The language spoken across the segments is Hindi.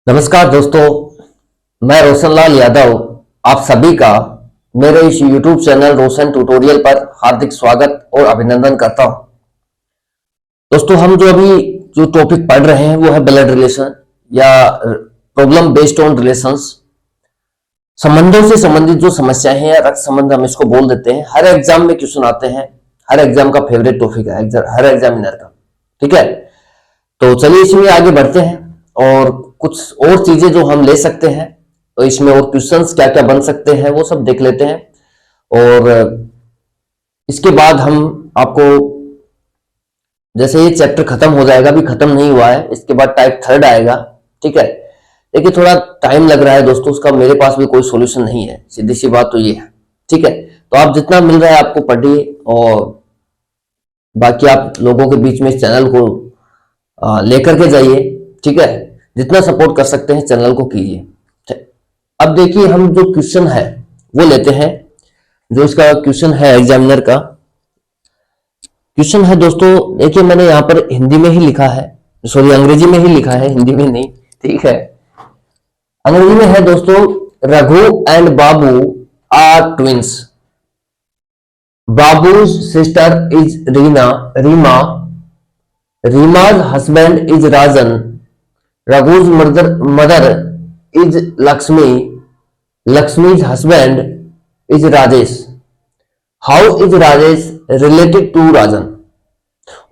नमस्कार दोस्तों, मैं रोशन लाल यादव आप सभी का मेरे इस YouTube चैनल रोशन ट्यूटोरियल पर हार्दिक स्वागत और अभिनंदन करता हूं। दोस्तों, हम जो टॉपिक पढ़ रहे हैं वो है ब्लड रिलेशन या प्रॉब्लम बेस्ड ऑन रिलेशंस। संबंधों से संबंधित जो समस्याएं हैं या रक्त संबंध हम इसको बोल देते हैं। हर एग्जाम में क्वेश्चन आते हैं, हर एग्जाम का फेवरेट टॉपिक है हर एग्जामिनर का। ठीक है, तो चलिए इसमें आगे बढ़ते हैं और कुछ और चीजें जो हम ले सकते हैं, तो इसमें और क्वेश्चंस क्या क्या बन सकते हैं वो सब देख लेते हैं। और इसके बाद हम आपको, जैसे ये चैप्टर खत्म हो जाएगा, अभी खत्म नहीं हुआ है, इसके बाद टाइप थर्ड आएगा। ठीक है, देखिए थोड़ा टाइम लग रहा है दोस्तों, उसका मेरे पास भी कोई सॉल्यूशन नहीं है, सीधी सी बात तो ये है। ठीक है, तो आप जितना मिल रहा है आपको पढ़िए और बाकी आप लोगों के बीच में इस चैनल को लेकर के जाइए। ठीक है, जितना सपोर्ट कर सकते हैं चैनल को कीजिए। अब देखिए हम जो क्वेश्चन है वो लेते हैं। जो इसका क्वेश्चन है एग्जामिनर का क्वेश्चन है दोस्तों, देखिए मैंने यहाँ पर हिंदी में ही लिखा है, सॉरी अंग्रेजी में ही लिखा है, हिंदी में नहीं। ठीक है, अंग्रेजी में है दोस्तों। Raghu and Babu are twins. Babu's sister is Reema. रीमा's husband is Rajan. Raghu's mother is Lakshmi. Lakshmi's husband is Rajesh. How is Rajesh related to Rajan?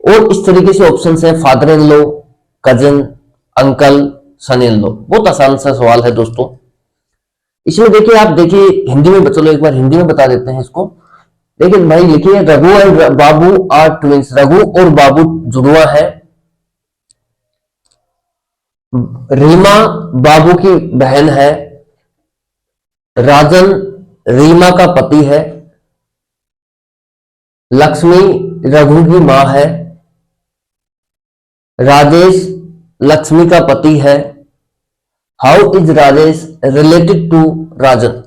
और इस तरीके से ऑप्शन है, father in law, cousin, uncle, son in law. बहुत आसान सा सवाल है दोस्तों। इसमें देखिए आप देखिए हिंदी में, चलो एक बार हिंदी में बता देते हैं इसको। देखिए भाई लिखिए, Raghu and Babu are twins. Raghu और बाबू जुड़वा है। रीमा बाबू की बहन है। राजन रीमा का पति है। लक्ष्मी रघु की मां है। राजेश लक्ष्मी का पति है। How is Rajesh related to Rajan?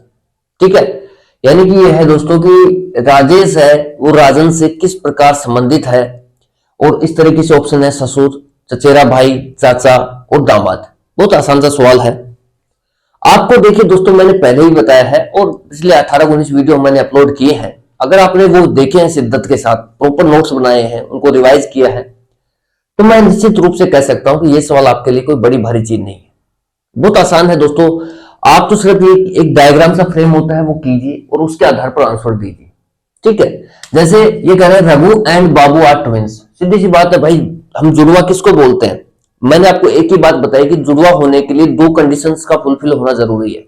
ठीक है, यानी कि यह है दोस्तों कि राजेश है वो राजन से किस प्रकार संबंधित है। और इस तरीके से ऑप्शन है ससुर, चचेरा भाई, चाचा और दामाद। बहुत आसान सा सवाल है। आपको देखिए दोस्तों, मैंने पहले ही बताया है और पिछले 18-19 वीडियो मैंने अपलोड किए हैं। अगर आपने वो देखे हैं शिद्दत के साथ, प्रॉपर नोट्स बनाए हैं, उनको रिवाइज किया है, तो मैं निश्चित रूप से कह सकता हूं कि ये सवाल आपके लिए कोई बड़ी भारी चीज नहीं है। बहुत आसान है दोस्तों। आप तो सिर्फ एक डायग्राम सा फ्रेम होता है वो कीजिए और उसके आधार पर आंसर दीजिए। ठीक है, जैसे ये कह रहे हैं Raghu and Babu are twins. सीधी सी बात है भाई, हम जुड़वा किसको बोलते हैं? मैंने आपको एक ही बात बताई कि जुड़वा होने के लिए दो कंडीशंस का फुलफिल होना जरूरी है।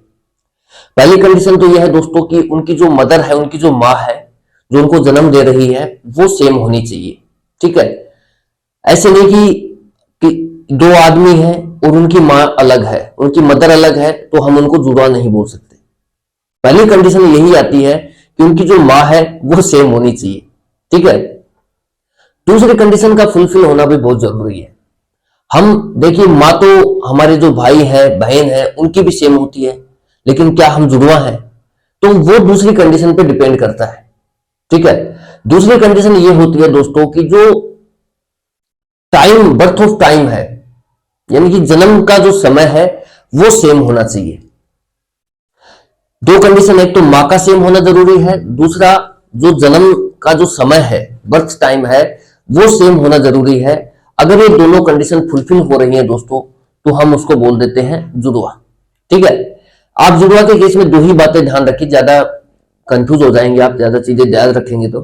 पहली कंडीशन तो यह है दोस्तों कि उनकी जो मदर है, उनकी जो माँ है, जो उनको जन्म दे रही है, वो सेम होनी चाहिए। ठीक है, ऐसे नहीं कि दो आदमी हैं और उनकी माँ अलग है, उनकी मदर अलग है, तो हम उनको जुड़वा नहीं बोल सकते। पहली कंडीशन यही आती है कि उनकी जो माँ है वो सेम होनी चाहिए। ठीक है, दूसरी कंडीशन का फुलफिल होना भी बहुत जरूरी है। हम देखिए, माँ तो हमारे जो भाई है, बहन है, उनकी भी सेम होती है, लेकिन क्या हम जुड़वा हैं? तो वो दूसरी कंडीशन पे डिपेंड करता है। ठीक है, दूसरी कंडीशन ये होती है दोस्तों कि जो टाइम, बर्थ ऑफ टाइम है, यानी कि जन्म का जो समय है वो सेम होना चाहिए। दो कंडीशन, एक तो माँ का सेम होना जरूरी है, दूसरा जो जन्म का जो समय है, बर्थ टाइम है, वो सेम होना जरूरी है। अगर ये दोनों कंडीशन फुलफिल हो रही है दोस्तों, तो हम उसको बोल देते हैं जुड़वा। ठीक है, आप जुड़वा के केस में दो ही बातें ध्यान रखिए, ज्यादा कंफ्यूज हो जाएंगे आप, ज्यादा चीजें याद रखेंगे तो।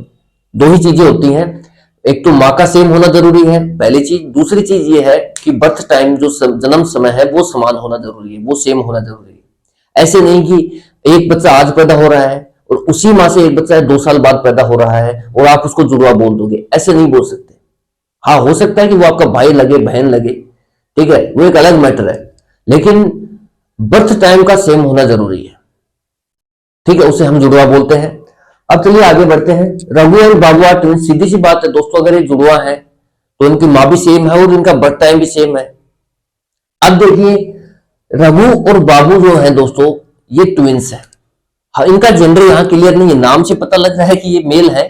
दो ही चीजें होती हैं, एक तो माँ का सेम होना जरूरी है, पहली चीज। दूसरी चीज ये है कि बर्थ टाइम, जो जन्म समय है, वो समान होना जरूरी है, वो सेम होना जरूरी है। ऐसे नहीं कि एक बच्चा आज पैदा हो रहा है और उसी माँ से एक बच्चा 2 साल बाद पैदा हो रहा है और आप उसको जुड़वा बोल दोगे, ऐसे नहीं बोल सकते। हाँ, हो सकता है कि वो आपका भाई लगे, बहन लगे, ठीक है, वो एक अलग मैटर है, लेकिन बर्थ टाइम का सेम होना जरूरी है। ठीक है, उसे हम जुड़वा बोलते हैं। अब चलिए आगे बढ़ते हैं। Raghu and Babu are twins, सीधी सी बात है दोस्तों, अगर ये जुड़वा है तो इनकी माँ भी सेम है और इनका बर्थ टाइम भी सेम है। अब देखिए, रघु और बाबू जो है दोस्तों, ये ट्विंस है। हाँ, इनका जेंडर यहाँ क्लियर नहीं है, नाम से पता लग रहा है कि ये मेल है,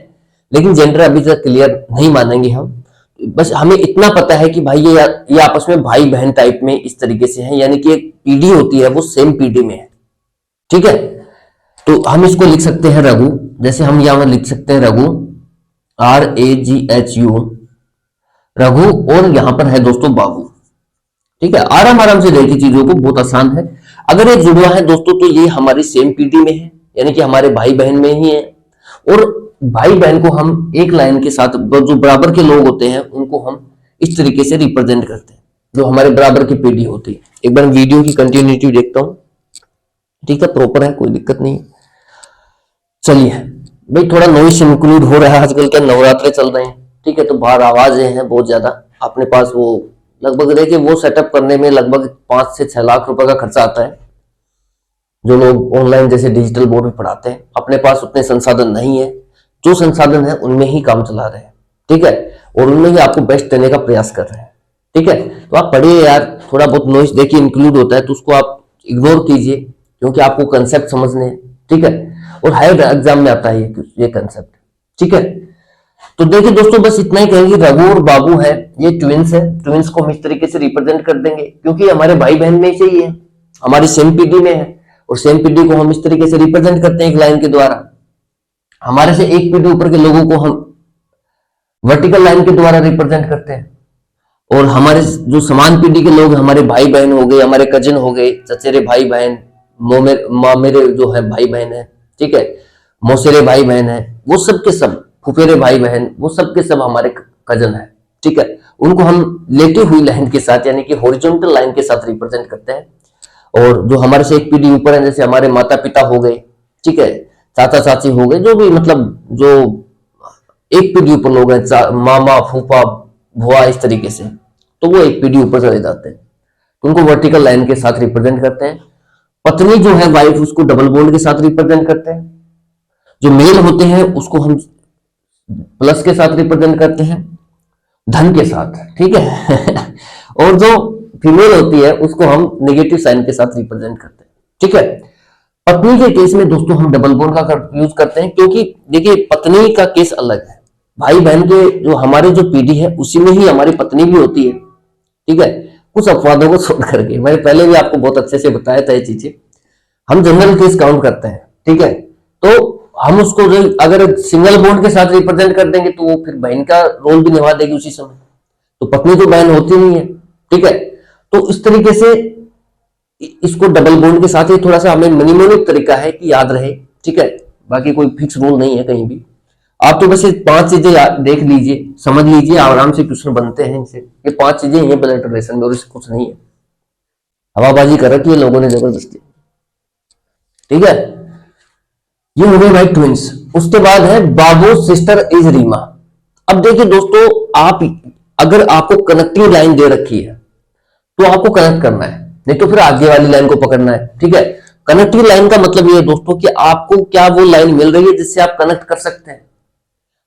लेकिन जेंडर अभी तक क्लियर नहीं मानेंगे हम। बस हमें इतना पता है कि भाई ये आपस में भाई बहन टाइप में इस तरीके से हैं, यानी कि एक पीढ़ी होती है वो सेम पीढ़ी में है। ठीक है, तो हम इसको लिख सकते हैं रघु, जैसे हम यहां लिख सकते हैं रघु, RAGHU, रघु, और यहां पर है दोस्तों बाबू। ठीक है, आराम आराम से देखिए चीजों को, बहुत आसान है। अगर ये जुड़वा है दोस्तों तो ये हमारी सेम पीढ़ी में है, यानी कि हमारे भाई बहन में ही है। और भाई बहन को हम एक लाइन के साथ, जो बराबर के लोग होते हैं उनको हम इस तरीके से रिप्रेजेंट करते हैं, जो हमारे बराबर की पीढ़ी होती है। एक बार वीडियो की कंटिन्यूटी देखता हूं। ठीक है, प्रॉपर है, कोई दिक्कत नहीं। चलिए भाई, थोड़ा नॉइस इंक्लूड हो रहा है, आजकल क्या नवरात्रे चल रहे हैं। ठीक है, तो बाहर आवाजें हैं बहुत ज्यादा। अपने पास वो लगभग देखिए वो सेटअप करने में लगभग 5 से 6 लाख रुपए का खर्चा आता है। जो लोग ऑनलाइन जैसे डिजिटल बोर्ड में पढ़ाते हैं, अपने पास उतने संसाधन नहीं है। जो संसाधन है उनमें ही काम चला रहे हैं। ठीक है, और उनमें ही आपको बेस्ट देने का प्रयास कर रहे हैं। ठीक है, तो आप पढ़िए यार, थोड़ा बहुत नॉइस देखिए इंक्लूड होता है तो उसको आप इग्नोर कीजिए, क्योंकि आपको कंसेप्ट समझने हैं। ठीक है, और हायर एग्जाम में आता है ये कंसेप्ट। ठीक है, तो देखिए दोस्तों, बस इतना ही कहेंगे, रघु और बाबू है, ये ट्विंस है। ट्विंस को हम इस तरीके से रिप्रेजेंट कर देंगे, क्योंकि हमारे भाई बहन में से ही है, हमारी सेम पीढ़ी में है, और सेम पीढ़ी को हम इस तरीके से रिप्रेजेंट करते हैं एक लाइन के द्वारा। हमारे से एक पीढ़ी ऊपर के लोगों को हम वर्टिकल लाइन के द्वारा रिप्रेजेंट करते हैं, और हमारे जो समान पीढ़ी के लोग, हमारे भाई बहन हो गए, हमारे कजिन हो गए, चचेरे भाई बहन, मामेरे जो है भाई बहन है, ठीक है, मौसेरे भाई बहन है, वो सब के सब, फुफेरे भाई बहन, वो सब के सब हमारे कजन है। ठीक है, उनको हम लेटी हुई लाइन के साथ, यानी कि हॉरिजॉन्टल लाइन के साथ रिप्रेजेंट करते हैं। और जो हमारे से एक पीढ़ी ऊपर है, जैसे हमारे माता पिता हो गए, ठीक है, चाचा चाची हो गए, जो भी मतलब जो एक पीढ़ी ऊपर लोग हैं, मामा फूफा भुआ, इस तरीके से, तो वो एक पीढ़ी ऊपर चले जाते हैं, तो उनको वर्टिकल लाइन के साथ रिप्रेजेंट करते हैं। पत्नी जो है वाइफ, उसको डबल बॉन्ड के साथ रिप्रेजेंट करते हैं। जो मेल होते हैं उसको हम प्लस के साथ रिप्रेजेंट करते हैं, धन के साथ। ठीक है और जो फीमेल होती है उसको हम नेगेटिव साइन के साथ रिप्रेजेंट करते हैं। ठीक है, पत्नी के केस में दोस्तों हम डबल बॉन्ड का यूज करते हैं, क्योंकि देखिए पत्नी का केस अलग है। भाई बहन के जो हमारे जो पीढ़ी है उसी में ही हमारी पत्नी भी होती है। ठीक है, कुछ अपवादों को छोड़ करके, मैंने पहले भी आपको बहुत अच्छे से बताया था ये चीजें। हम जनरल केस काउंट करते हैं। ठीक है, तो हम उसको जो अगर सिंगल बॉन्ड के साथ रिप्रेजेंट कर देंगे तो वो फिर बहन का रोल भी निभा देगी उसी समय, तो पत्नी तो बहन होती नहीं है। ठीक है, तो इस तरीके से इसको डबल बॉन्ड के साथ ही थोड़ा सा हमें मिनिमोनिक तरीका है कि याद रहे। ठीक है, बाकी कोई फिक्स रूल नहीं है कहीं भी। आप तो बस ये 5 चीजें देख लीजिए, समझ लीजिए, आराम से क्वेश्चन बनते हैं इनसे। ये 5 चीजें हैं ब्लड रिलेशन में, और इससे कुछ नहीं है, हवाबाजी कर रखी है लोगों ने जबरदस्ती। ठीक है, ये हो गए भाई ट्विंस। उसके बाद है बाबू सिस्टर इज रीमा। अब देखिए दोस्तों, आप अगर आपको कनेक्टिंग लाइन दे रखी है तो आपको कनेक्ट करना है, नहीं तो फिर आगे वाली लाइन को पकड़ना है। ठीक है, कनेक्टिंग लाइन का मतलब ये है दोस्तों कि आपको क्या वो लाइन मिल रही है जिससे आप कनेक्ट कर सकते हैं।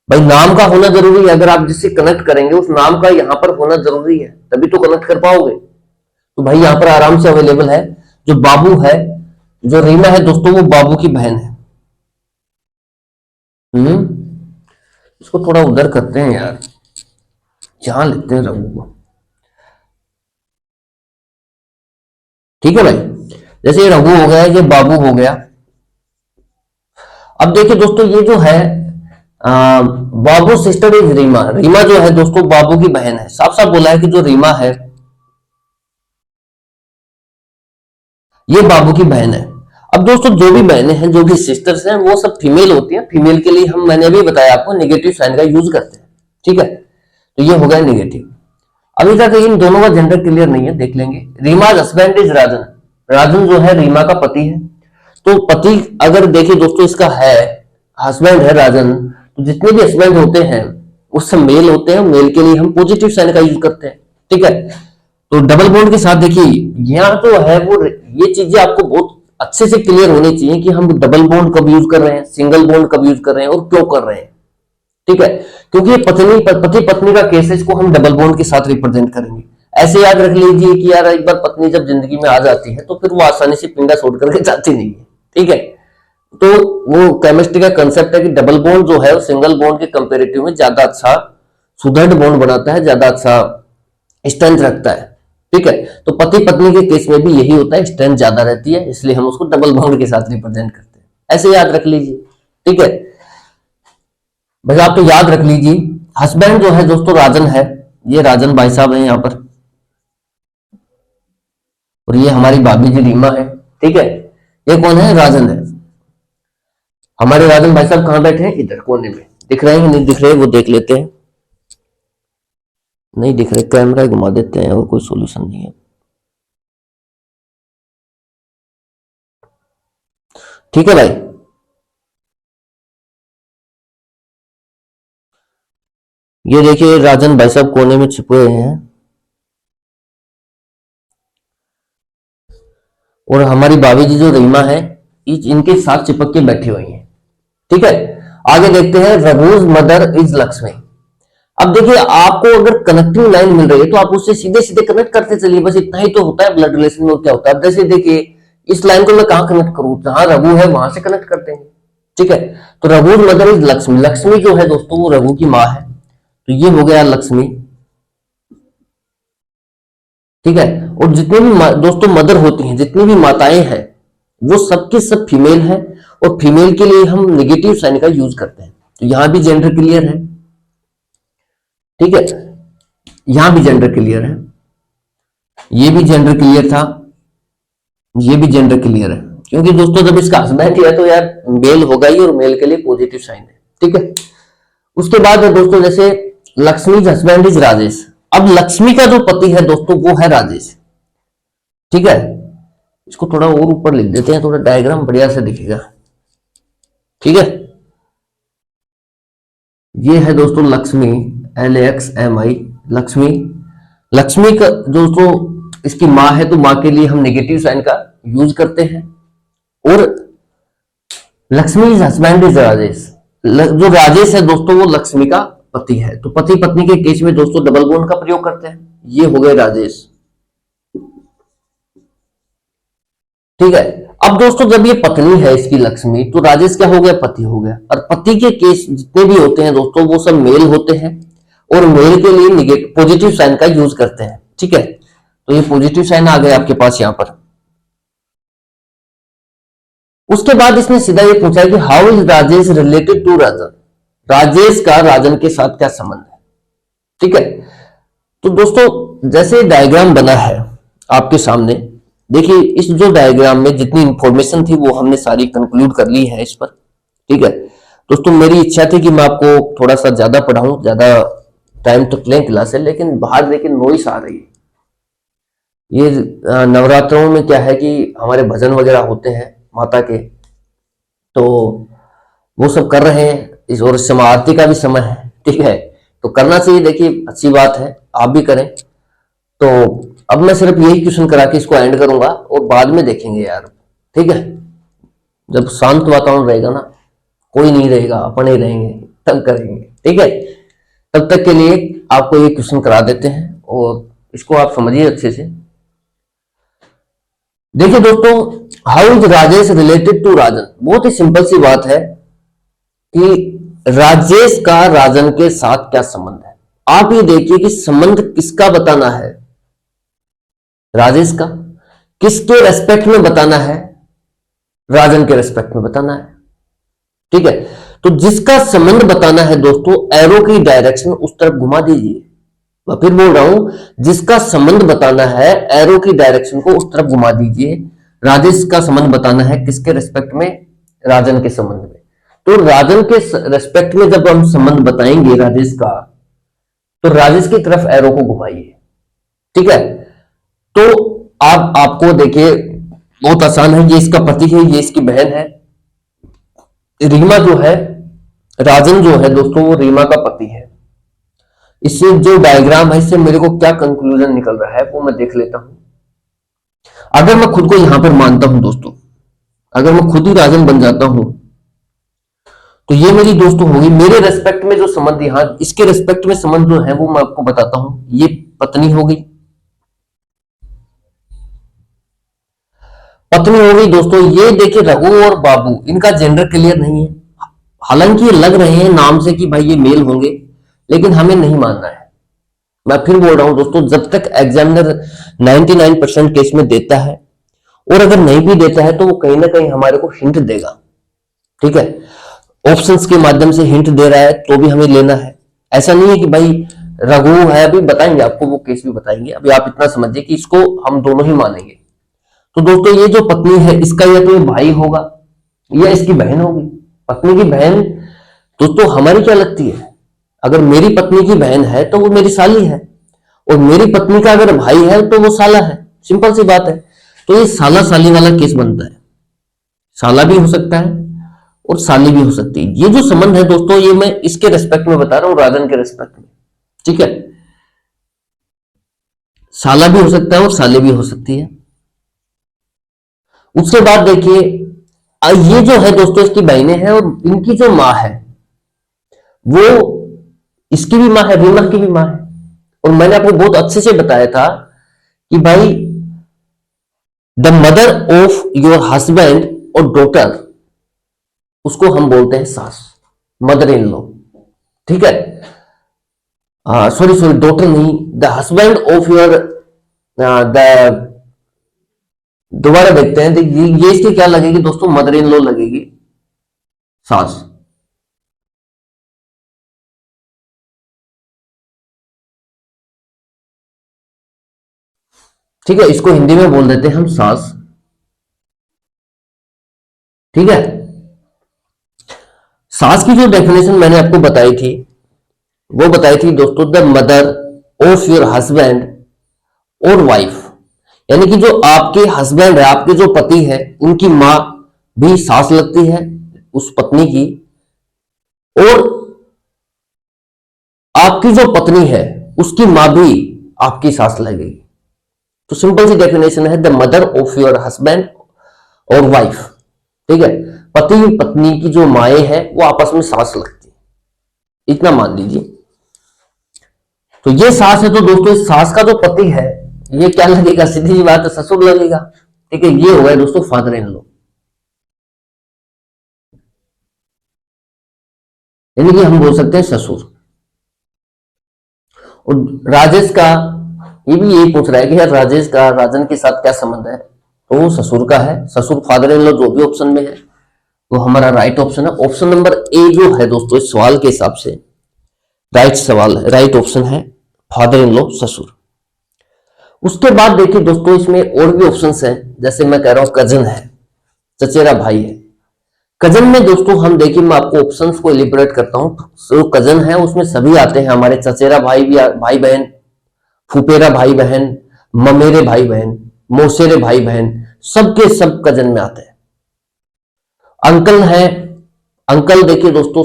भाई नाम का होना जरूरी है, अगर आप जिससे कनेक्ट करेंगे उस नाम का यहां पर होना जरूरी है, तभी तो कनेक्ट कर पाओगे। तो भाई यहां पर आराम से अवेलेबल है। जो बाबू है, जो रीमा है दोस्तों, वो बाबू की बहन है। इसको थोड़ा उधर करते हैं यार, यहां लेते हैं रघु को। ठीक है भाई, जैसे ये रघु हो गया, ये बाबू हो गया। अब देखिए दोस्तों, ये जो है बाबू सिस्टर इज रीमा। रीमा जो है दोस्तों बाबू की बहन है। साफ साफ बोला है कि जो रीमा है ये बाबू की बहन है। अब दोस्तों जो भी बहनें हैं, जो भी सिस्टर्स हैं, वो सब फीमेल होती हैं। फीमेल के लिए हम, मैंने अभी बताया आपको, नेगेटिव साइन का यूज करते हैं। ठीक है, तो ये हो गया नेगेटिव। अभी तक इन दोनों का जेंडर क्लियर नहीं है, देख लेंगे। रीमा हस्बैंड इज राजन। राजन जो है रीमा का पति है। तो पति अगर देखिए दोस्तों, इसका है हस्बैंड है राजन, तो जितने भी हस्बैंड होते हैं वो सब मेल होते हैं। मेल के लिए हम पॉजिटिव साइन का यूज करते हैं। ठीक है, तो डबल बॉन्ड के साथ देखिए यहाँ तो है वो, ये चीजें आपको बहुत अच्छे से क्लियर होनी चाहिए कि हम डबल बॉन्ड कब यूज कर रहे हैं, सिंगल बॉन्ड कब यूज कर रहे हैं और क्यों कर रहे हैं। ठीक है, क्योंकि ये पति पत्नी का केस है, इसको हम डबल बॉन्ड के साथ रिप्रेजेंट करेंगे। ऐसे याद रख लीजिए कि यार एक बार पत्नी जब जिंदगी में आ जाती है तो फिर वो आसानी से पिंडा छोड़ करके जाती नहीं है। ठीक है, तो वो केमिस्ट्री का कंसेप्ट है कि डबल बॉन्ड जो है वो सिंगल बॉन्ड के कंपेरेटिव में ज्यादा अच्छा सुदृढ़ बॉन्ड बनाता है, ज्यादा अच्छा स्ट्रेंथ रखता है। ठीक है, तो पति पत्नी के केस में भी यही होता है, स्ट्रेंथ ज्यादा रहती है, इसलिए हम उसको डबल बॉन्ड के साथ रिप्रेजेंट करते हैं। ऐसे याद रख लीजिए। ठीक है भैया, आप तो याद रख लीजिए। हस्बैंड जो है दोस्तों राजन है, ये राजन भाई साहब है यहाँ पर, और ये हमारी भाभी जी रीमा है। ठीक है, ये कौन है? राजन है। हमारे राजन भाई साहब कहाँ बैठे हैं? इधर कोने में। दिख रहे हैं नहीं दिख रहे, वो देख लेते हैं। नहीं दिख रहे, कैमरा घुमा देते हैं, और कोई सॉल्यूशन नहीं है। ठीक है भाई, ये देखिए राजन भाई साहब कोने में छिपे हुए हैं, और हमारी भाभी जी जो रीमा है इनके साथ चिपक के बैठी हुई हैं। ठीक है, आगे देखते हैं। रघुज मदर इज लक्ष्मी। अब देखिए, आपको अगर कनेक्टिंग लाइन मिल रही है तो आप उससे सीधे सीधे कनेक्ट करते चलिए, बस इतना ही तो होता है ब्लड रिलेशन में। क्या होता है? अब जैसे देखिए, इस लाइन को मैं कहां कनेक्ट करूं? जहां रघु है वहां से कनेक्ट करते हैं। ठीक है, तो रघुज मदर इज लक्ष्मी। लक्ष्मी जो है दोस्तों वो रघु की माँ है, तो ये हो गया लक्ष्मी। ठीक है, और जितनी भी दोस्तों मदर होती हैं, जितनी भी माताएं हैं, वो सबके सब फीमेल है, और फीमेल के लिए हम नेगेटिव साइन का यूज करते हैं। तो यहां भी जेंडर क्लियर है। ठीक है, यहां भी जेंडर क्लियर है, ये भी जेंडर क्लियर था, ये भी जेंडर क्लियर है, क्योंकि दोस्तों जब इसका हस्बैंड है तो यार मेल होगा ही, और मेल के लिए पॉजिटिव साइन है। ठीक है, उसके बाद है दोस्तों जैसे लक्ष्मी हस्बैंड इज राजेश। अब लक्ष्मी का जो पति है दोस्तों वो है राजेश। ठीक है, इसको थोड़ा और ऊपर लिख देते हैं, थोड़ा डायग्राम बढ़िया से दिखेगा। ठीक है, ये है दोस्तों लक्ष्मी, LXMI लक्ष्मी। लक्ष्मी का दोस्तों इसकी माँ है, तो माँ के लिए हम नेगेटिव साइन का यूज करते हैं। और Lakshmi is husband is Rajesh. जो राजेश है दोस्तों वो लक्ष्मी का पति है, तो पति पत्नी के केस में दोस्तों डबल बॉन्ड का प्रयोग करते हैं। ये हो गए राजेश। ठीक है, अब दोस्तों जब ये पत्नी है इसकी लक्ष्मी, तो राजेश क्या हो गया? पति हो गया। और पति के केस जितने भी होते हैं दोस्तों वो सब मेल होते हैं, और मेल के लिए निगेटिव पॉजिटिव साइन का यूज करते हैं। ठीक है, तो ये पॉजिटिव साइन आ गया आपके पास यहां पर। उसके बाद इसने सीधा ये पूछा कि how is Rajesh related to Rajan. Rajesh का राजन के साथ क्या संबंध है? ठीक है, तो दोस्तों जैसे डायग्राम बना है आपके सामने, देखिए इस जो डायग्राम में जितनी इंफॉर्मेशन थी वो हमने सारी कंक्लूड कर ली है इस पर। ठीक है दोस्तों, मेरी इच्छा थी कि मैं आपको थोड़ा सा ज्यादा पढ़ाऊं, ज्यादा टाइम तक लें क्लास है, लेकिन बाहर लेकिन नॉइस आ रही है। ये नवरात्रों में क्या है कि हमारे भजन वगैरह होते हैं माता के, तो वो सब कर रहे हैं इस, और इस समय आरती का भी समय है। ठीक है, तो करना चाहिए, देखिए अच्छी बात है, आप भी करें। तो अब मैं सिर्फ यही क्वेश्चन करा के इसको एंड करूंगा, और बाद में देखेंगे यार। ठीक है, जब शांत वातावरण रहेगा ना, कोई नहीं रहेगा, अपन ही रहेंगे, तब करेंगे। ठीक है, तब तक के लिए आपको ये क्वेश्चन करा देते हैं, और इसको आप समझिए अच्छे से। देखिए दोस्तों, how is Rajesh related to Rajan. बहुत ही सिंपल सी बात है कि राजेश का राजन के साथ क्या संबंध है। आप ये देखिए कि संबंध किसका बताना है? राजेश का। किसके रेस्पेक्ट में बताना है? राजन के रेस्पेक्ट में बताना है। ठीक है, तो जिसका संबंध बताना है दोस्तों, एरो की डायरेक्शन उस तरफ घुमा दीजिए। मैं फिर बोल रहा हूं, जिसका संबंध बताना है एरो की डायरेक्शन को उस तरफ घुमा दीजिए। राजेश का संबंध बताना है किसके रेस्पेक्ट में? राजन के संबंध में। तो राजन के रेस्पेक्ट में जब हम संबंध बताएंगे राजेश का, तो राजेश की तरफ एरो को घुमाइए। ठीक है, तो आपको देखिए बहुत आसान है, ये इसका पति है, ये इसकी बहन है। रीमा जो है, राजन जो है दोस्तों वो रीमा का पति है। इससे जो डायग्राम है, इससे मेरे को क्या कंक्लूजन निकल रहा है वो मैं देख लेता हूं। अगर मैं खुद को यहां पर मानता हूं दोस्तों, अगर मैं खुद ही राजन बन जाता हूं, तो ये मेरी दोस्तों होगी। मेरे रेस्पेक्ट में जो संबंध, यहां इसके रेस्पेक्ट में संबंध जो है वो मैं आपको बताता हूं। ये पत्नी हो गई, पत्नी हो गई दोस्तों। ये देखिए रघु और बाबू, इनका जेंडर क्लियर नहीं है, हालांकि ये लग रहे हैं नाम से कि भाई ये मेल होंगे, लेकिन हमें नहीं मानना है। मैं फिर बोल रहा हूं दोस्तों, जब तक एग्जामिनर 99% केस में देता है, और अगर नहीं भी देता है तो वो कहीं ना कहीं हमारे को हिंट देगा। ठीक है, ऑप्शंस के माध्यम से हिंट दे रहा है तो भी हमें लेना है। ऐसा नहीं है कि भाई रघु है, अभी बताएंगे आपको, वो केस भी बताएंगे, अभी आप इतना समझिए कि इसको हम दोनों ही मानेंगे। तो दोस्तों ये जो पत्नी है, इसका या तो ये भाई होगा या इसकी बहन होगी। पत्नी की बहन दोस्तों हमारी क्या लगती है? अगर मेरी पत्नी की बहन है तो वो मेरी साली है, और मेरी पत्नी का अगर भाई है तो वो साला है। सिंपल सी बात है। तो ये साला साली वाला केस बनता है। साला भी हो सकता है और साली भी हो सकती है। ये जो संबंध है दोस्तों, ये मैं इसके रेस्पेक्ट में बता रहा हूं, राजन के रेस्पेक्ट में। ठीक है, साला भी हो सकता है और साली भी हो सकती है। उसके बाद देखिए, ये जो है दोस्तों इसकी बहनें हैं, और इनकी जो माँ है वो इसकी भी माँ है, रीमा की भी माँ है। और मैंने आपको बहुत अच्छे से बताया था कि भाई the mother of your husband और डॉटर, उसको हम बोलते हैं सास, मदर इन लॉ। ठीक है, सॉरी डॉटर नहीं, the husband of your, the, दोबारा देखते हैं। ये इसकी क्या लगेगी दोस्तों? मदर इन लॉ लगेगी, सास। ठीक है, इसको हिंदी में बोल देते हैं हम सास। ठीक है, सास की जो डेफिनेशन मैंने आपको बताई थी, वो बताई थी दोस्तों, the mother of your husband और वाइफ। यानी कि जो आपके हस्बैंड है, आपके जो पति है, उनकी मां भी सास लगती है उस पत्नी की, और आपकी जो पत्नी है उसकी मां भी आपकी सास लगेगी। तो सिंपल सी डेफिनेशन है, the mother of your husband और वाइफ। ठीक है, पति पत्नी की जो माए हैं वो आपस में सास लगती है, इतना मान लीजिए। तो ये सास है, तो दोस्तों इस सास का जो पति है ये क्या लगेगा? सीधी सी बात है, ससुर लगेगा। ठीक है, ये हो गया दोस्तों फादर इन लॉ, यानी कि हम बोल सकते हैं ससुर। और राजेश का, ये भी यही पूछ रहा है कि यार राजेश का राजन के साथ क्या संबंध है? तो वो ससुर का है, ससुर फादर इन लॉ जो भी ऑप्शन में है वो हमारा राइट ऑप्शन है। ऑप्शन नंबर ए जो है दोस्तों इस सवाल के हिसाब से राइट सवाल है, राइट ऑप्शन है फादर इन लॉ, ससुर। उसके बाद देखिए दोस्तों इसमें और भी ऑप्शंस हैं, जैसे मैं कह रहा हूं कजन है, चचेरा भाई है। कजन में दोस्तों हम देखिए, मैं आपको ऑप्शंस को एलिबरेट करता हूं। जो कजन है उसमें सभी आते हैं, हमारे चचेरा भाई भी, भाई बहन, फुपेरा भाई बहन, ममेरे भाई बहन, मौसेरे भाई बहन, सबके सब कजन में आते हैं। अंकल है, अंकल देखिए दोस्तों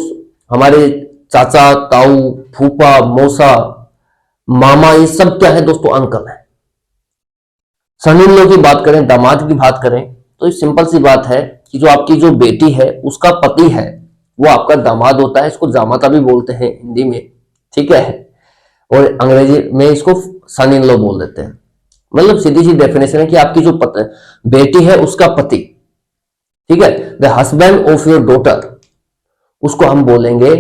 हमारे चाचा, ताऊ, फूफा, मौसा, मामा, ये सब क्या है दोस्तों? अंकल है। सन इन लॉ की बात करें, दामाद की बात करें, तो ये सिंपल सी बात है कि जो आपकी जो बेटी है उसका पति है वो आपका दामाद होता है। इसको जामाता भी बोलते हैं हिंदी में। ठीक है, और अंग्रेजी में इसको सन इन लॉ बोल देते हैं। मतलब सीधी सी डेफिनेशन है कि आपकी जो बेटी है उसका पति, ठीक है, the husband of your daughter, उसको हम बोलेंगे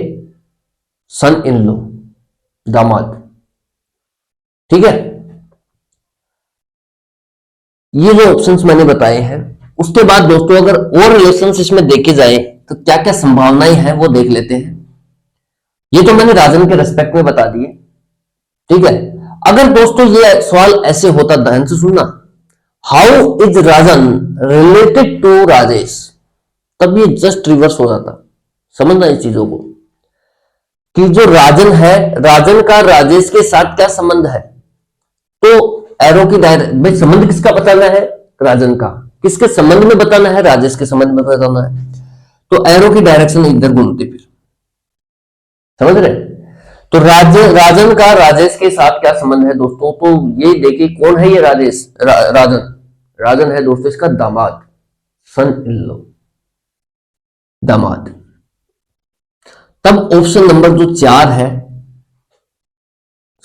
सन इन लॉ, दामाद। ठीक है, ये जो ऑप्शंस मैंने बताए हैं। उसके बाद दोस्तों अगर और रिलेशंस इसमें देखे जाए तो क्या क्या संभावनाएं हैं वो देख लेते हैं। ये तो मैंने राजन के रेस्पेक्ट में बता दिए। ठीक है, अगर दोस्तों ये सवाल ऐसे होता, ध्यान से सुनना, how is Rajan related to Rajesh, तब ये जस्ट रिवर्स हो जाता। समझना इस चीजों को कि जो राजन है, राजन का राजेश के साथ क्या संबंध है। तो एरो की भाई संबंध किसका बताना है? राजन का। किसके संबंध में बताना है? राजेश के संबंध में बताना है। तो एरो की डायरेक्शन इधर घूमती, फिर समझ रहे? तो राजन का राजेश के साथ क्या संबंध है दोस्तों? तो ये देखिए कौन है ये राजेश, राजन। राजन है दोस्तों इसका दामाद, सन इन लॉ, दामाद। तब ऑप्शन नंबर जो 4 है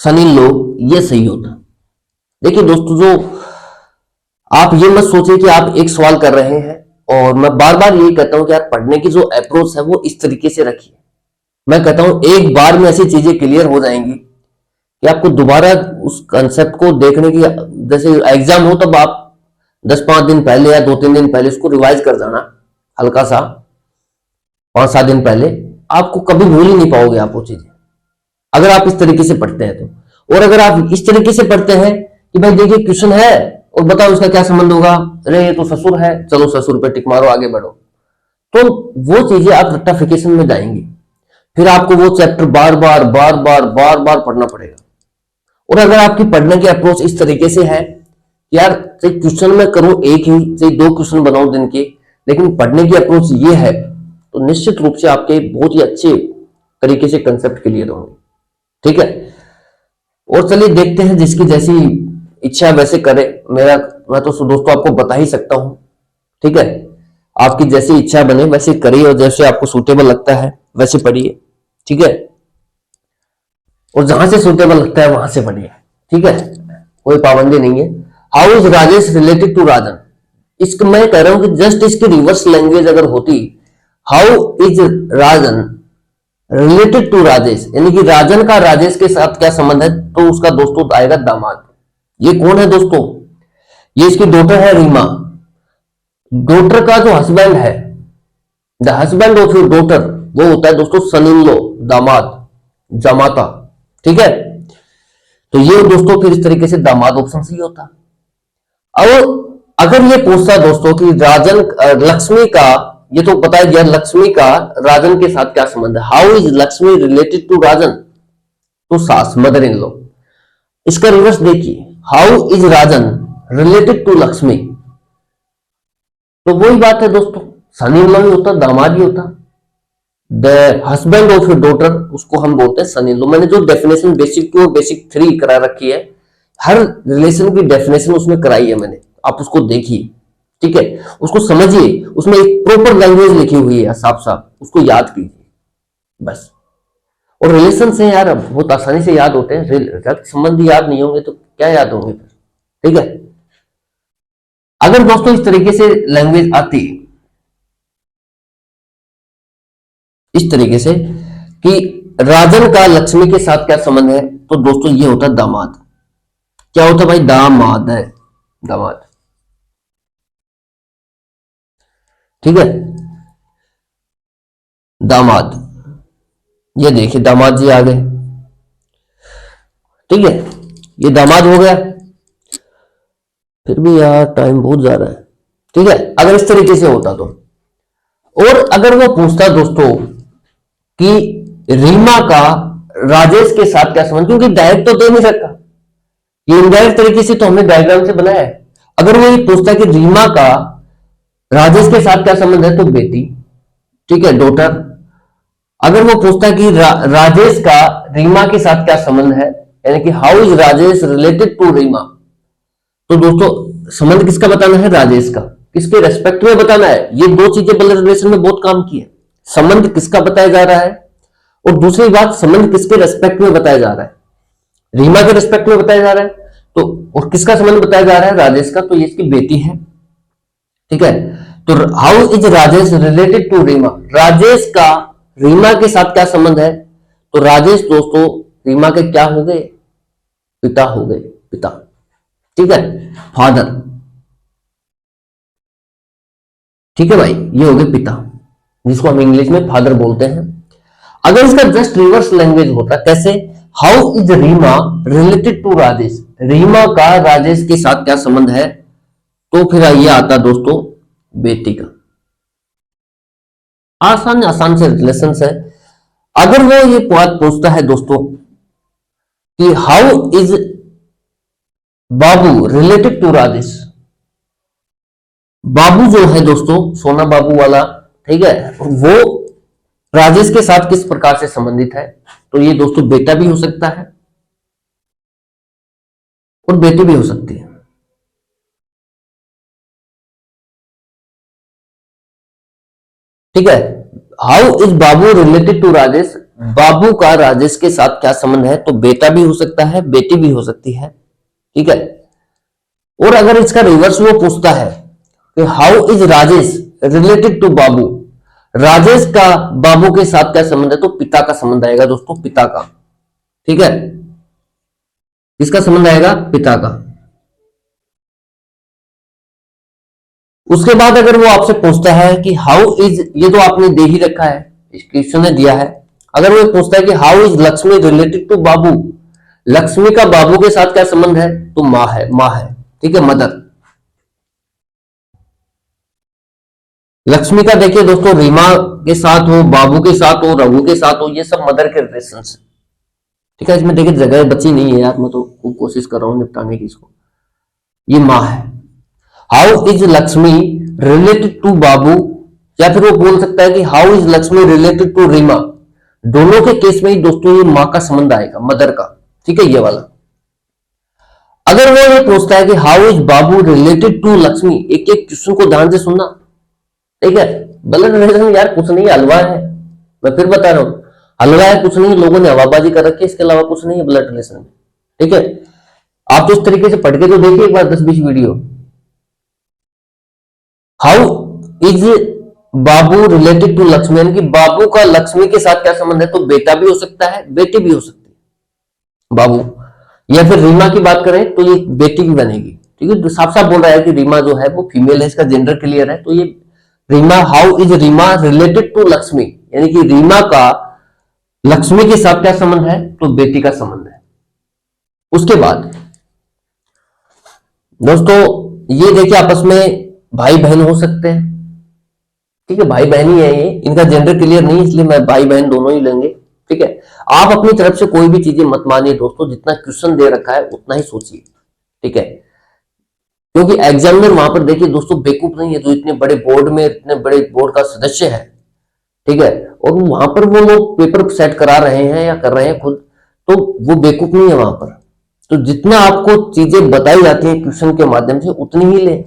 सन इन लॉ, ये सही होता। देखिए दोस्तों, जो आप ये मत सोचिए कि आप एक सवाल कर रहे हैं, और मैं बार बार यही कहता हूं कि यार पढ़ने की जो अप्रोच है वो इस तरीके से रखिए। मैं कहता हूं एक बार में ऐसी चीजें क्लियर हो जाएंगी कि आपको दोबारा उस कंसेप्ट को देखने की, जैसे एग्जाम हो तब आप 10-5 दिन पहले या 2-3 दिन पहले उसको रिवाइज कर जाना, हल्का सा 5-7 दिन पहले, आपको कभी भूल ही नहीं पाओगे आप वो चीजें, अगर आप इस तरीके से पढ़ते हैं तो। और अगर आप इस तरीके से पढ़ते हैं कि भाई देखिए क्वेश्चन है और बताओ उसका क्या संबंध होगा, अरे ये तो ससुर है, चलो ससुर पे टिक मारो आगे बढ़ो, तो वो चीजें आप रेक्टिफिकेशन में जाएंगी, फिर आपको वो चैप्टर बार बार पढ़ना पड़ेगा। और अगर आपकी पढ़ने की अप्रोच इस तरीके से है, यार चाहे क्वेश्चन में करूं एक ही, चाहे 2 क्वेश्चन बनाऊं दिन के, लेकिन पढ़ने की अप्रोच ये है, तो निश्चित रूप से आपके बहुत ही अच्छे तरीके से कंसेप्ट क्लियर होंगे। ठीक है, और चलिए देखते हैं, जिसकी जैसी इच्छा वैसे करे। मैं तो दोस्तों आपको बता ही सकता हूं, ठीक है, आपकी जैसी इच्छा बने वैसे करिए, और जैसे आपको सूटेबल लगता है वैसे पढ़िए, ठीक है, और जहां से सूटेबल लगता है वहां से पढ़िए, ठीक है, कोई पाबंदी नहीं है। How is Rajesh related to Rajan, इसको मैं कह रहा हूं कि जस्ट इसकी रिवर्स लैंग्वेज अगर होती, how is Rajan related to Rajesh, यानी कि राजन का राजेश के साथ क्या संबंध है, तो उसका दोस्तों आएगा दामाद। ये कौन है दोस्तों, ये इसकी डॉटर है रीमा। डॉटर का जो हस्बैंड है, the husband of your daughter, वो होता है दोस्तों सन इन लॉ, दामाद, जमाता, ठीक है। तो ये दोस्तों फिर इस तरीके से दामाद ऑप्शन सही होता। अब अगर ये पूछता दोस्तों कि राजन लक्ष्मी का, ये तो बताया गया लक्ष्मी का राजन के साथ क्या संबंध है, how is Lakshmi related to Rajan, तो सास, मदर इन लॉ। इसका रिवर्स देखिए, how is Rajan related to Lakshmi, तो वही बात है दोस्तों, सन इन लॉ ही होता, दामाद ही होता। The husband of your daughter, उसको हम बोलते हैं सन इन लॉ। मैंने जो डेफिनेशन बेसिक 2 और बेसिक 3 करा रखी है, हर रिलेशन की डेफिनेशन उसमें कराई है मैंने, आप उसको देखिए, ठीक है, उसको समझिए, उसमें एक प्रॉपर लैंग्वेज लिखी हुई है साफ साफ, उसको याद कीजिए बस। और रिलेशन से यार बहुत आसानी से याद होते हैं, रक्त संबंधी याद नहीं होंगे तो क्या याद होंगे फिर, ठीक है। अगर दोस्तों इस तरीके से लैंग्वेज आती, इस तरीके से कि राजन का लक्ष्मी के साथ क्या संबंध है, तो दोस्तों ये होता है दामाद। क्या होता है भाई, दामाद है, दामाद, ठीक है, दामाद। ये देखिए दामाद जी आ गए, ठीक है, ये दामाद हो गया। फिर भी यार टाइम बहुत जा रहा है, ठीक है, अगर इस तरीके से होता तो। और अगर वो पूछता दोस्तों कि रीमा का राजेश के साथ क्या संबंध, क्योंकि डायरेक्ट तो दे नहीं सकता, ये इनडायरेक्ट तरीके से तो हमने डायग्राम से बनाया है। अगर वो ये पूछता कि रीमा का राजेश के साथ क्या संबंध है, तो बेटी, ठीक है, डॉटर। अगर वो पूछता कि राजेश का रीमा के साथ क्या संबंध है, यानी कि how is Rajesh related to Reema, तो दोस्तों संबंध किसका बताना है, राजेश का, किसके रेस्पेक्ट में बताना है। ये 2 चीजें ब्लड रिलेशन में बहुत काम की है, संबंध किसका बताया जा रहा है, और दूसरी बात संबंध किसके रेस्पेक्ट में बताया जा रहा है, रीमा के रेस्पेक्ट में बताया जा रहा है, तो और किसका संबंध बताया जा रहा है, राजेश का, तो ये इसकी बेटी है, ठीक है। तो how is Rajesh related to Reema, Rajesh का रीमा के साथ क्या संबंध है, तो राजेश दोस्तों रीमा के क्या हो गए, पिता हो गए, पिता, ठीक है, फादर, ठीक है भाई, ये हो गए पिता, जिसको हम इंग्लिश में फादर बोलते हैं। अगर इसका जस्ट रिवर्स लैंग्वेज होता, कैसे, how is Reema related to Rajesh, Reema का राजेश के साथ क्या संबंध है, तो फिर ये आता दोस्तों बेटी का। आसान आसान से रिलेशन है। अगर वो ये बात पूछता है दोस्तों कि how is Babu related to Rajesh, Babu जो है दोस्तों सोना बाबू वाला, ठीक है, वो राजेश के साथ किस प्रकार से संबंधित है, तो ये दोस्तों बेटा भी हो सकता है और बेटी भी हो सकती है, ठीक है। How is Babu related to Rajesh, Babu का राजेश के साथ क्या संबंध है, तो बेटा भी हो सकता है, बेटी भी हो सकती है, ठीक है। और अगर इसका रिवर्स वो पूछता है कि how is Rajesh related to Babu, Rajesh का बाबू के साथ क्या संबंध है, तो पिता का संबंध आएगा दोस्तों, पिता का। ठीक है, किसका संबंध आएगा, पिता का। उसके बाद अगर वो आपसे पूछता है कि हाउ इज, ये तो आपने दे ही रखा है, क्वेश्चन ने दिया है। अगर वो पूछता है कि how is Lakshmi related to Babu, Lakshmi का बाबू के साथ क्या संबंध है, तो माँ है, माँ है। ठीक है, मदर। लक्ष्मी का देखिए दोस्तों, रीमा के साथ हो, बाबू के साथ हो, रघु के साथ हो, ये सब मदर के रिलेशन है। ठीक है, इसमें देखिए जगह बची नहीं है यार, मैं तो कोशिश कर रहा हूं निपटाने की इसको। ये माँ है। How is Lakshmi related to Babu, या फिर वो बोल सकता है कि how is Lakshmi related to Reema. दोनों के केस में ही दोस्तों ये माँ का संबंध आएगा, मदर का। ठीक है, ये वाला। अगर वो ये पूछता है कि how is Babu related to Lakshmi, एक एक क्वेश्चन को ध्यान से सुनना। ठीक है, ब्लड रिलेशन यार कुछ नहीं, हलवा है, मैं फिर बता रहा हूं, हलवा है, कुछ नहीं, लोगों ने हवाबाजी कर रखी है, इसके अलावा कुछ नहीं है ब्लड रिलेशन में। ठीक है, आप तो इस तरीके से पढ़ के तो देखिए एक बार 10-20 video. How is Babu related to Lakshmi, यानी कि बाबू का लक्ष्मी के साथ क्या संबंध है, तो बेटा भी हो सकता है, बेटी भी हो सकती है बाबू। या फिर रीमा की बात करें तो ये बेटी भी बनेगी। ठीक है, साफ साफ बोल रहा है कि रीमा जो है वो फीमेल है, इसका जेंडर क्लियर है। तो ये Reema, how is Reema related to Lakshmi, यानी कि रीमा का लक्ष्मी के साथ क्या संबंध है, तो बेटी का संबंध है। उसके बाद दोस्तों ये देखिए आपस में भाई बहन हो सकते हैं। ठीक है, भाई बहन ही है ये, इनका जेंडर क्लियर नहीं, इसलिए मैं भाई बहन दोनों ही लेंगे। ठीक है, आप अपनी तरफ से कोई भी चीजें मत मानिए दोस्तों, जितना क्वेश्चन दे रखा है उतना ही सोचिए। ठीक है, क्योंकि एग्जामिनर वहां पर देखिए दोस्तों बेवकूफ नहीं है, जो इतने बड़े बोर्ड में, इतने बड़े बोर्ड का सदस्य है। ठीक है, और वहां पर वो लोग पेपर सेट करा रहे हैं या कर रहे हैं खुद, तो वो बेवकूफ नहीं है वहां पर। तो जितना आपको चीजें बताई जाती है क्वेश्चन के माध्यम से उतनी ही लें,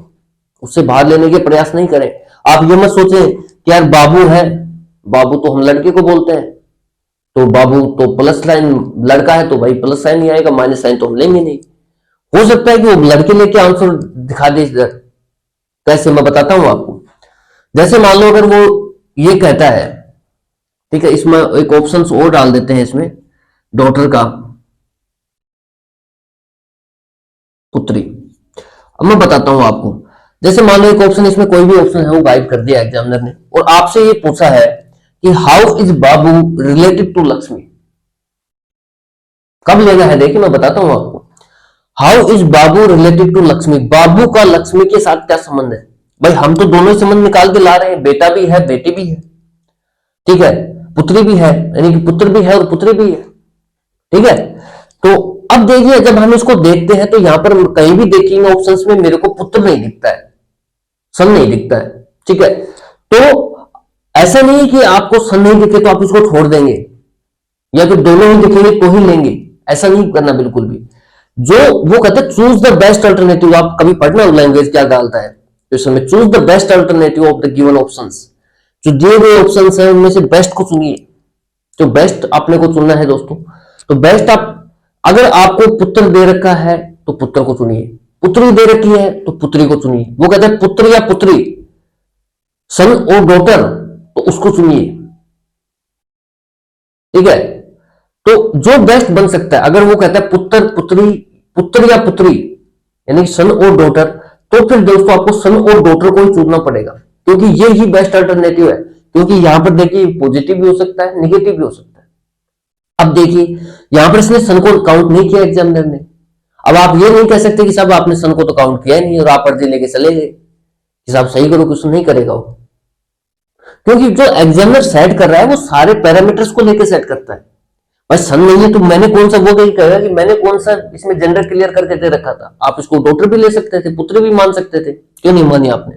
उससे बाहर लेने के प्रयास नहीं करें। आप ये मत सोचें कि यार बाबू है, बाबू तो हम लड़के को बोलते हैं, तो बाबू तो प्लस साइन, लड़का है तो भाई प्लस साइन ही आएगा, माइनस साइन तो हम लेंगे नहीं। हो सकता है कि वो लड़के लेके आंसर दिखा दे इधर। कैसे, मैं बताता हूं आपको। जैसे मान लो अगर वो ये कहता है, ठीक है, इसमें एक ऑप्शन और डाल देते हैं इसमें, डॉटर का पुत्री। अब मैं बताता हूं आपको। जैसे मान लो एक ऑप्शन, इसमें कोई भी ऑप्शन है वो गाइड कर दिया एग्जामिनर ने, और आपसे ये पूछा है कि how is Babu related to Lakshmi. कब लेना है देखिए मैं बताता हूं आपको। How is Babu related to Lakshmi, Babu का लक्ष्मी के साथ क्या संबंध है। भाई हम तो दोनों ही संबंध निकाल के ला रहे हैं, बेटा भी है बेटी भी है। ठीक है, पुत्री भी है, यानी कि पुत्र भी है और पुत्री भी है। ठीक है, तो अब देखिए जब हम इसको देखते हैं तो यहां पर कहीं भी देखेंगे ऑप्शंस में मेरे को पुत्र नहीं दिखता है, सन नहीं दिखता है। ठीक है, तो ऐसा नहीं है कि आपको सन नहीं दिखे तो आप इसको छोड़ देंगे, या फिर दोनों ही दिखेंगे तो ही लेंगे, ऐसा नहीं करना बिल्कुल भी। जो वो कहते हैं चूज द बेस्ट अल्टरनेटिव, आप कभी पढ़ना लैंग्वेज क्या डालता है क्वेश्चन में, choose the best alternative of the given options. जो दिए गए ऑप्शंस हैं उनमें से बेस्ट को चुनिए, जो बेस्ट आपने को चुनना है दोस्तों। तो बेस्ट आप, अगर आपको पुत्र दे रखा है तो पुत्र को चुनिए, पुत्री दे रखी है तो पुत्री को चुनिए। वो कहते हैं पुत्र या पुत्री, सन और डॉटर, तो उसको चुनिए। ठीक है, तो जो बेस्ट बन सकता है, अगर वो कहता है पुत्र पुत्री, पुत्र या पुत्री, यानी सन और डॉटर, तो फिर दोस्तों आपको सन और डॉटर को ही चुनना पड़ेगा, क्योंकि ये ही बेस्ट अल्टरनेटिव है। क्योंकि यहां पर देखिए पॉजिटिव भी हो सकता है, निगेटिव भी हो सकता है। अब देखिए यहां पर इसने सन को काउंट नहीं किया एग्जामिनर ने। अब आप ये नहीं कह सकते कि साहब आपने सन को तो काउंट किया नहीं और आप अर्जी लेके चले गए कि साहब सही करो, क्वेश्चन नहीं करेगा वो। क्योंकि जो एग्जामिनर सेट कर रहा है वो सारे पैरामीटर्स को लेकर सेट करता है। भाई सन नहीं है तो मैंने कौन सा, वो कहीं कहेगा कि मैंने कौन सा इसमें जेंडर क्लियर करके दे रखा था। आप इसको डॉटर भी ले सकते थे, पुत्री भी मान सकते थे, क्यों नहीं मानी आपने।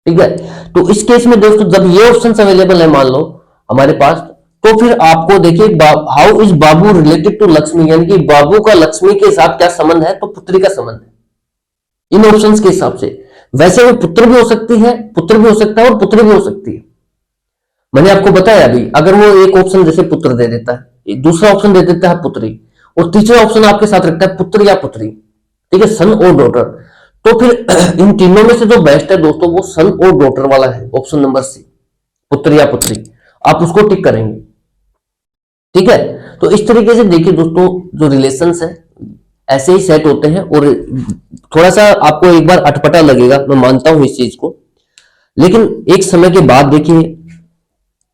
ठीक है, तो इस केस में दोस्तों जब ये ऑप्शन अवेलेबल है मान लो हमारे पास, तो फिर आपको देखिए how is Babu related to Lakshmi, यानी कि बाबू का लक्ष्मी के साथ क्या संबंध है, तो पुत्री का संबंध है इन ऑप्शंस के हिसाब से। वैसे वो पुत्र भी हो सकती है, पुत्र भी हो सकता है और पुत्री भी हो सकती है। मैंने आपको बताया अभी, अगर वो एक ऑप्शन जैसे पुत्र दे देता है, दूसरा ऑप्शन दे देता है पुत्री, और तीसरा ऑप्शन आपके साथ रखता है पुत्र या पुत्री, ठीक है, सन और डॉटर, तो फिर इन तीनों में से जो बेस्ट है दोस्तों वो सन और डॉटर वाला है, ऑप्शन नंबर सी, पुत्र या पुत्री, आप उसको टिक करेंगे। ठीक है, तो इस तरीके से देखिए दोस्तों, जो रिलेशंस है ऐसे ही सेट होते हैं। और थोड़ा सा आपको एक बार अटपटा लगेगा, मैं मानता हूं इस चीज को, लेकिन एक समय के बाद देखिए,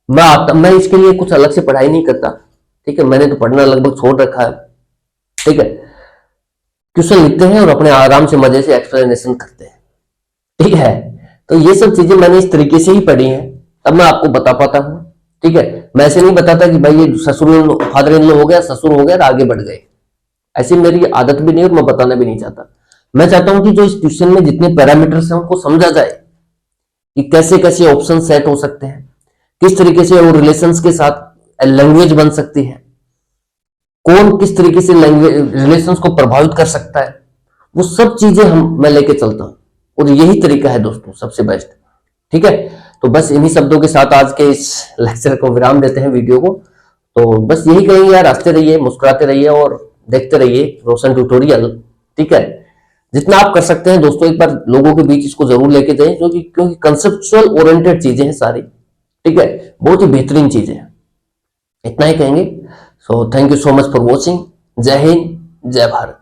मैं इसके लिए कुछ अलग से पढ़ाई नहीं करता। ठीक है, मैंने तो पढ़ना लगभग छोड़ रखा है। ठीक है, क्वेश्चन लिखते हैं और अपने आराम से मजे से एक्सप्लेनेशन करते हैं। ठीक है, तो ये सब चीजें मैंने इस तरीके से ही पढ़ी हैं, तब मैं आपको बता पाता हूं। ठीक है, मैं ऐसे नहीं बताता कि भाई ये ससुर फादर इन लॉ हो गया, ससुर हो गया और आगे बढ़ गए। ऐसी मेरी आदत भी नहीं और मैं बताना भी नहीं चाहता। मैं चाहता हूं कि जो इस क्वेश्चन में जितने पैरामीटर्स हैं उनको समझा जाए कि कैसे कैसे ऑप्शन सेट हो सकते हैं, किस तरीके से वो रिलेशंस के साथ लैंग्वेज बन सकती है, कौन किस तरीके से लैंग्वेज रिलेशंस को प्रभावित कर सकता है, वो सब चीजें मैं लेके चलता हूं। और यही तरीका है दोस्तों सबसे बेस्ट। ठीक है, तो बस इन्हीं शब्दों के साथ आज के इस लेक्चर को विराम देते हैं, वीडियो को। तो बस यही कहेंगे यार, हंसते रहिए, मुस्कुराते रहिए और देखते रहिए रोशन ट्यूटोरियल। ठीक है, जितना आप कर सकते हैं दोस्तों, एक बार लोगों के बीच इसको जरूर लेके जाएं, क्योंकि कंसेप्चुअल ओरिएंटेड चीजें हैं सारी। ठीक है, बहुत ही बेहतरीन चीजें हैं। इतना ही कहेंगे। So thank you so much for watching. जय हिंद, जय भारत।